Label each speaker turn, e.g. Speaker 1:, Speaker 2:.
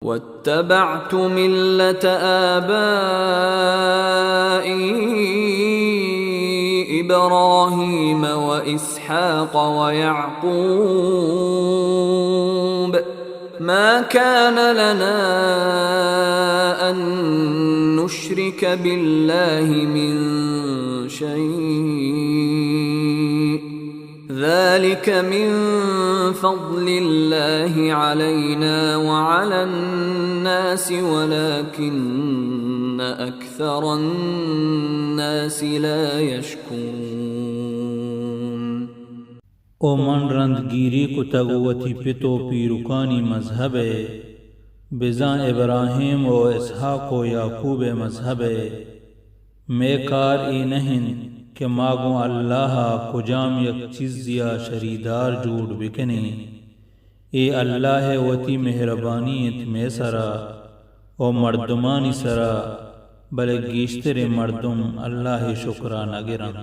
Speaker 1: واتبعت ملة آبائي إبراهيم وإسحاق ويعقوب ما كان لنا أن نشرك بالله من شيء ذلك من فضل الله علينا وعلى الناس ولكن أكثر الناس لا يشكرون.
Speaker 2: او من رندگیری کو تگوتی پتو پیروکانی مذہب بزاں ابراہیم و اسحاق و یعقوب مذہب میں کار ای نہیں کہ ماگو اللہ کجام یک چیزیا شریدار جوڑ بکنی اے اللہ وتی مہربانیت میں سرا و مردمانی سرا بلے گیشتر مردم اللہ شکرانہ گرن.